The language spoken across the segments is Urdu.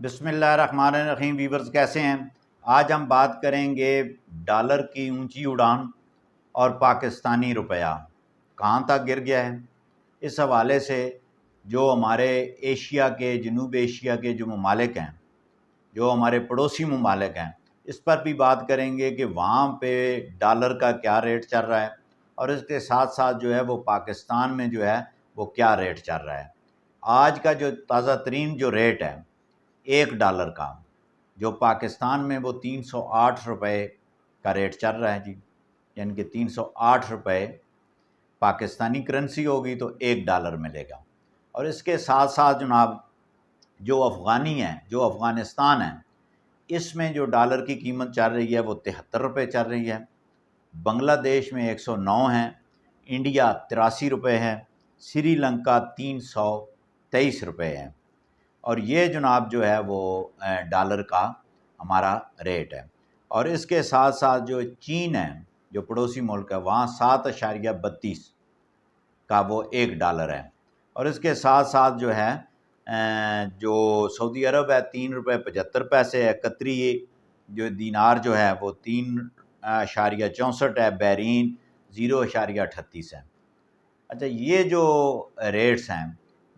بسم اللہ الرحمن الرحیم۔ ویورز کیسے ہیں؟ آج ہم بات کریں گے ڈالر کی اونچی اڑان اور پاکستانی روپیہ کہاں تک گر گیا ہے۔ اس حوالے سے جو ہمارے ایشیا کے جنوب ایشیا کے جو ممالک ہیں، جو ہمارے پڑوسی ممالک ہیں، اس پر بھی بات کریں گے کہ وہاں پہ ڈالر کا کیا ریٹ چل رہا ہے، اور اس کے ساتھ ساتھ جو ہے وہ پاکستان میں جو ہے وہ کیا ریٹ چل رہا ہے۔ آج کا جو تازہ ترین جو ریٹ ہے ایک ڈالر کا، جو پاکستان میں وہ 308 روپے کا ریٹ چل رہا ہے جی، یعنی کہ 308 روپے پاکستانی کرنسی ہوگی تو ایک ڈالر ملے گا۔ اور اس کے ساتھ ساتھ جناب جو افغانی ہیں، جو افغانستان ہیں، اس میں جو ڈالر کی قیمت چل رہی ہے وہ 73 روپے چل رہی ہے۔ بنگلہ دیش میں 109 ہیں، انڈیا 83 روپے ہے، سری لنکا 323 روپے ہے۔ اور یہ جناب جو ہے وہ ڈالر کا ہمارا ریٹ ہے۔ اور اس کے ساتھ ساتھ جو چین ہے، جو پڑوسی ملک ہے، وہاں 7.32 کا وہ ایک ڈالر ہے۔ اور اس کے ساتھ ساتھ جو ہے جو سعودی عرب ہے 3 روپے 75 پیسے ہے، قطری جو دینار جو ہے وہ 3.64 ہے، بحرین 0.38 ہے۔ اچھا، یہ جو ریٹس ہیں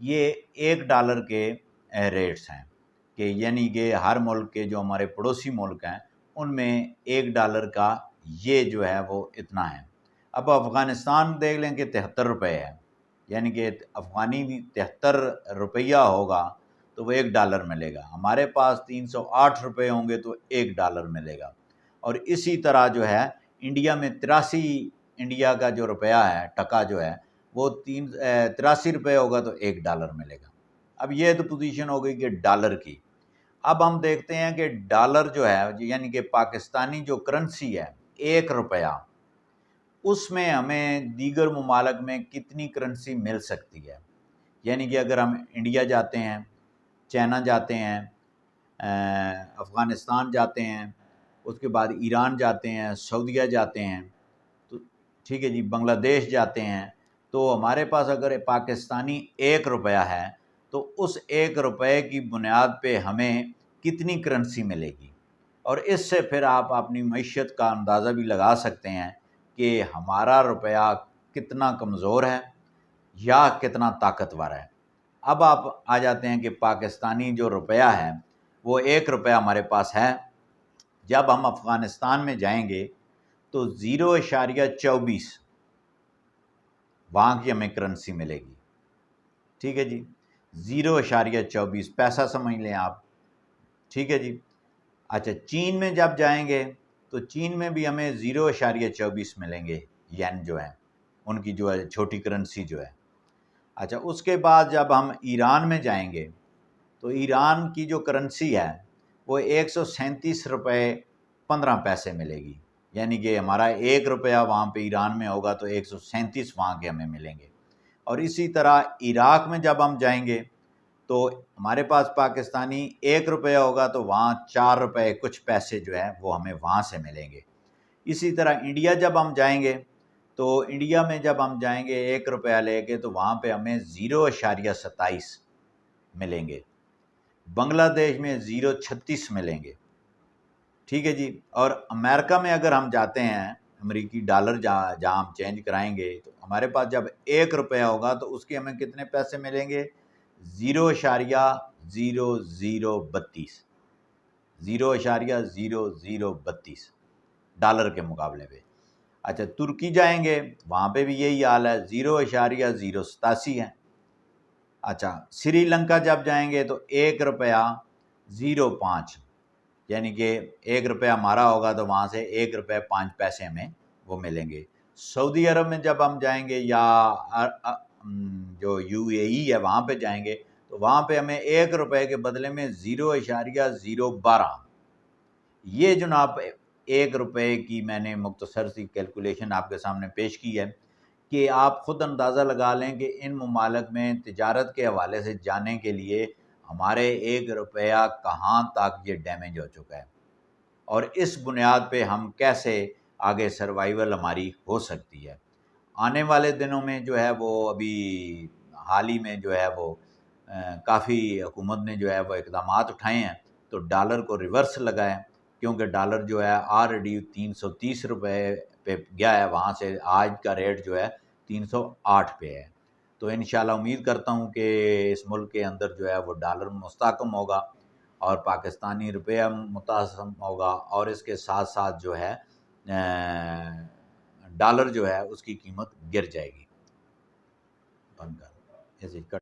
یہ ایک ڈالر کے ریٹس ہیں، کہ یعنی کہ ہر ملک کے جو ہمارے پڑوسی ملک ہیں ان میں ایک ڈالر کا یہ جو ہے وہ اتنا ہے۔ اب افغانستان دیکھ لیں کہ 73 روپے ہے، یعنی کہ افغانی 73 روپیہ ہوگا تو وہ ایک ڈالر ملے گا۔ ہمارے پاس 308 روپے ہوں گے تو ایک ڈالر ملے گا۔ اور اسی طرح جو ہے انڈیا میں 83 انڈیا کا جو روپیہ ہے، ٹکا جو ہے وہ 83 روپے ہوگا تو ایک ڈالر ملے گا۔ اب یہ تو پوزیشن ہو گئی کہ ڈالر کی۔ اب ہم دیکھتے ہیں کہ ڈالر جو ہے یعنی کہ پاکستانی جو کرنسی ہے ایک روپیہ، اس میں ہمیں دیگر ممالک میں کتنی کرنسی مل سکتی ہے۔ یعنی کہ اگر ہم انڈیا جاتے ہیں، چائنا جاتے ہیں، افغانستان جاتے ہیں، اس کے بعد ایران جاتے ہیں، سعودیہ جاتے ہیں، تو ٹھیک ہے جی، بنگلہ دیش جاتے ہیں، تو ہمارے پاس اگر پاکستانی ایک روپیہ ہے تو اس ایک روپے کی بنیاد پہ ہمیں کتنی کرنسی ملے گی۔ اور اس سے پھر آپ اپنی معیشت کا اندازہ بھی لگا سکتے ہیں کہ ہمارا روپیہ کتنا کمزور ہے یا کتنا طاقتور ہے۔ اب آپ آ جاتے ہیں کہ پاکستانی جو روپیہ ہے وہ ایک روپیہ ہمارے پاس ہے۔ جب ہم افغانستان میں جائیں گے تو 0.24 وہاں کی ہمیں کرنسی ملے گی، ٹھیک ہے جی، 0.24 پیسہ سمجھ لیں آپ، ٹھیک ہے جی۔ اچھا، چین میں جب جائیں گے تو چین میں بھی ہمیں 0.24 ملیں گے، ین جو ہے ان کی جو ہے چھوٹی کرنسی جو ہے۔ اچھا، اس کے بعد جب ہم ایران میں جائیں گے تو ایران کی جو کرنسی ہے وہ 137 روپے 15 پیسے ملے گی، یعنی کہ ہمارا ایک روپیہ وہاں پہ ایران میں ہوگا تو 137 وہاں کے ہمیں ملیں گے۔ اور اسی طرح عراق میں جب ہم جائیں گے تو ہمارے پاس پاکستانی ایک روپیہ ہوگا تو وہاں 4 روپے کچھ پیسے جو ہے وہ ہمیں وہاں سے ملیں گے۔ اسی طرح انڈیا جب ہم جائیں گے تو انڈیا میں جب ہم جائیں گے ایک روپیہ لے کے تو وہاں پہ ہمیں 0.27 ملیں گے۔ بنگلہ دیش میں 0.36 ملیں گے، ٹھیک ہے جی۔ اور امریکہ میں اگر ہم جاتے ہیں، امریکی ڈالر جہاں ہم چینج کرائیں گے تو ہمارے پاس جب ایک روپیہ ہوگا تو اس کے ہمیں کتنے پیسے ملیں گے؟ 0.0032 0.0032 ڈالر کے مقابلے پہ۔ اچھا، ترکی جائیں گے وہاں پہ بھی یہی حال ہے، 0.087 ہے۔ اچھا، سری لنکا جب جائیں گے تو ایک روپیہ 0.5، یعنی کہ ایک روپیہ ہمارا ہوگا تو وہاں سے ایک روپے 5 پیسے ہمیں وہ ملیں گے۔ سعودی عرب میں جب ہم جائیں گے یا جو UAE ہے وہاں پہ جائیں گے تو وہاں پہ ہمیں ایک روپے کے بدلے میں 0.012، یہ جناب ایک روپے کی میں نے مختصر سی کیلکولیشن آپ کے سامنے پیش کی ہے کہ آپ خود اندازہ لگا لیں کہ ان ممالک میں تجارت کے حوالے سے جانے کے لیے ہمارے ایک روپیہ کہاں تک یہ ڈیمیج ہو چکا ہے، اور اس بنیاد پہ ہم کیسے آگے سروائیول ہماری ہو سکتی ہے۔ آنے والے دنوں میں جو ہے وہ ابھی حال ہی میں جو ہے وہ کافی حکومت نے جو ہے وہ اقدامات اٹھائے ہیں تو ڈالر کو ریورس لگائے، کیونکہ ڈالر جو ہے آلریڈی 330 روپے پہ گیا ہے، وہاں سے آج کا ریٹ جو ہے 308 پہ ہے۔ تو انشاءاللہ امید کرتا ہوں کہ اس ملک کے اندر جو ہے وہ ڈالر مستحکم ہوگا اور پاکستانی روپیہ مستحکم ہوگا، اور اس کے ساتھ ساتھ جو ہے ڈالر جو ہے اس کی قیمت گر جائے گی۔ بند کر